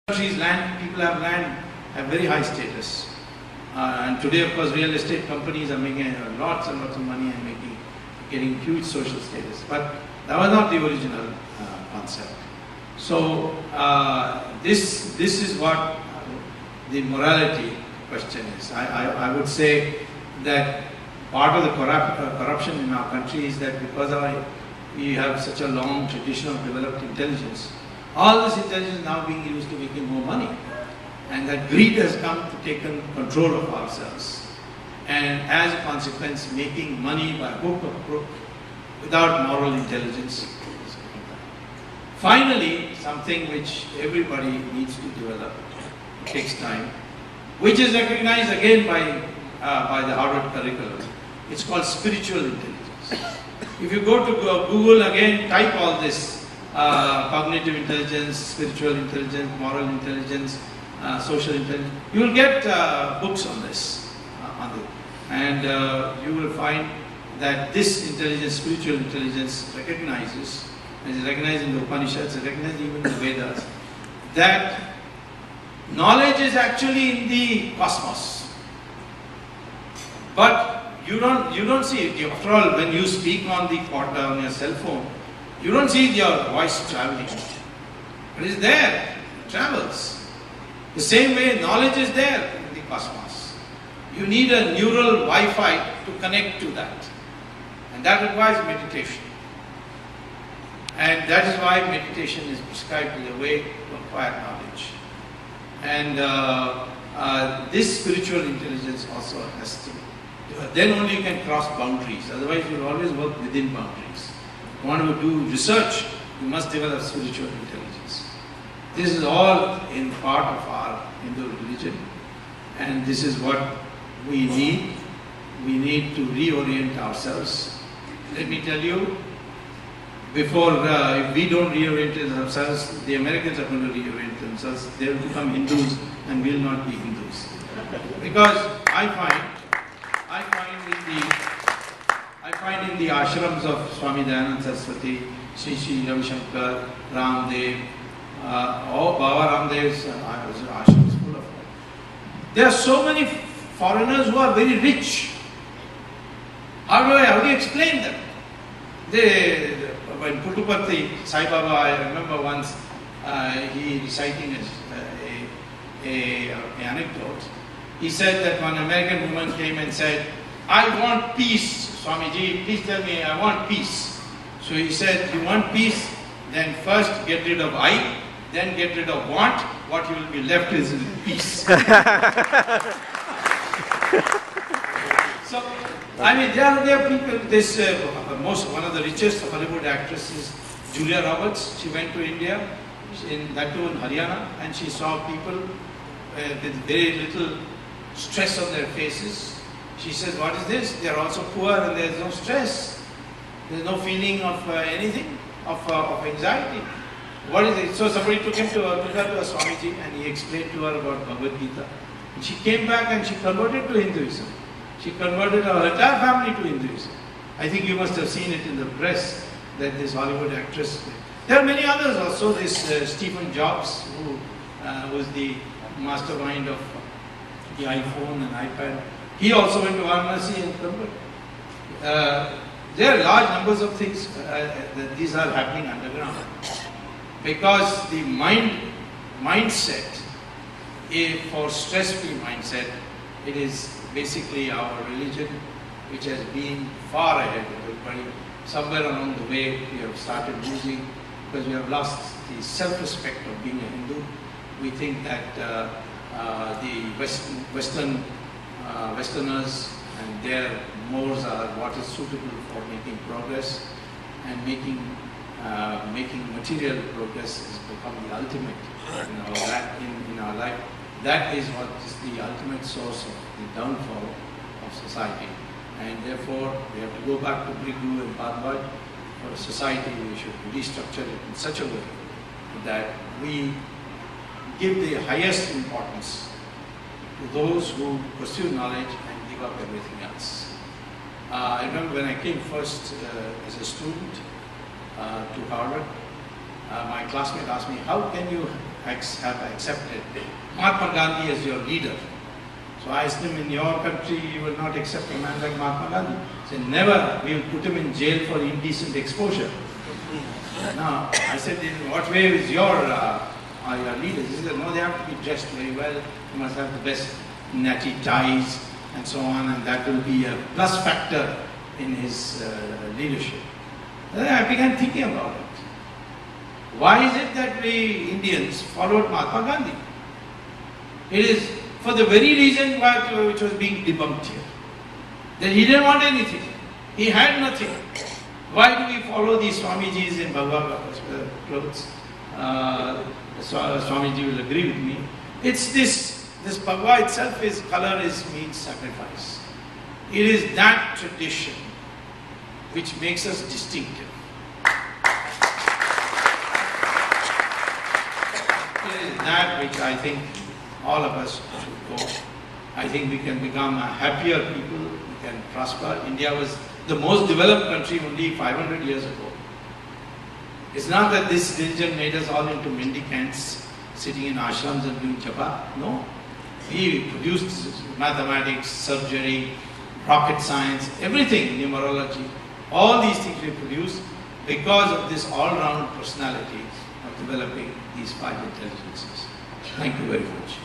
countries, people have land, have very high status. And today, of course, real estate companies are making lots and lots of money and getting huge social status. But that was not the original concept. So this is what the morality question is. I would say that part of the corruption in our country is that because we have such a long tradition of developed intelligence, all this intelligence is now being used to making more money. And that greed has come to take control of ourselves. And as a consequence, making money by hook or crook without moral intelligence. Finally, something which everybody needs to develop, it takes time, which is recognized again by the Harvard curriculum. It's called spiritual intelligence. If you go to Google again, type all this, cognitive intelligence, spiritual intelligence, moral intelligence, social intelligence, you will get books on this. And you will find that this intelligence, spiritual intelligence, recognizes, and is recognized in the Upanishads, recognized even in the Vedas, that knowledge is actually in the cosmos. But you don't see it. After all, when you speak on on your cell phone, you don't see your voice traveling. It is there, it travels. The same way knowledge is there in the cosmos. You need a neural Wi-Fi to connect to that. And that requires meditation. And that is why meditation is prescribed as a way to acquire knowledge. And this spiritual intelligence also has to, then only you can cross boundaries. Otherwise you will always work within boundaries. If you want to do research, you must develop spiritual intelligence. This is all in part of our Hindu religion. And this is what we need. We need to reorient ourselves. Let me tell you, before, if we don't reorient ourselves, the Americans are going to reorient themselves. They will become Hindus and will not be Hindus. Because I find in the ashrams of Swami Dayananda Saraswati, Sri Ravi Shankar, Ramdev, Baba Ramdev's ashram is full of them. There are so many foreigners who are very rich. How do you explain them? When Puttaparthi Sai Baba, I remember once he reciting an anecdote. He said that one American woman came and said, "I want peace, Swamiji, please tell me, I want peace." So he said, "You want peace? Then first get rid of I, then get rid of want. What you will be left is peace." So, I mean, there are people, one of the richest Hollywood actresses, Julia Roberts, she went to India, that too in Haryana, and she saw people with very little stress on their faces. She says, "What is this? They are also poor and there is no stress. There is no feeling of anything, of anxiety. What is it?" So somebody took her to a Swamiji and he explained to her about Bhagavad Gita. And she came back and she converted to Hinduism. She converted her entire family to Hinduism. I think you must have seen it in the press that this Hollywood actress. There are many others also. This Stephen Jobs, who was the mastermind of the iPhone and iPad. He also went to Varanasi and converted. There are large numbers of things that these are happening underground. Because the mindset, for stress-free mindset, it is basically our religion, which has been far ahead of everybody. Somewhere along the way, we have started losing, because we have lost the self-respect of being a Hindu. We think that the Westerners and their mores are what is suitable for making progress, and making material progress has become the ultimate in our life. That is what is the ultimate source of the downfall of society. And therefore, we have to go back to Brigu and Bhagavad. For a society, we should restructure it in such a way that we give the highest importance to those who pursue knowledge and give up everything else. I remember when I came first as a student to Harvard, my classmate asked me, "How can you have accepted Mahatma Gandhi as your leader. So I asked him, in your country you will not accept a man like Mahatma Gandhi. He said, never, we will put him in jail for indecent exposure. Now, I said, in what way is your leaders? He said, no, they have to be dressed very well, you must have the best natty ties and so on, and that will be a plus factor in his leadership. Then I began thinking about it. Why is it that we Indians followed Mahatma Gandhi? It is for the very reason which was being debunked here. That he didn't want anything. He had nothing. Why do we follow these Swamijis in Bhagavad clothes? Swamiji will agree with me. It's this Bhagavad itself, his color means sacrifice. It is that tradition which makes us distinctive. It is that which I think all of us should go. I think we can become a happier people, we can prosper. India was the most developed country only 500 years ago. It's not that this religion made us all into mendicants sitting in ashrams and doing japa. No. We produced mathematics, surgery, rocket science, everything, numerology. All these things we produced because of this all-round personality of developing these five intelligences. Thank you very much.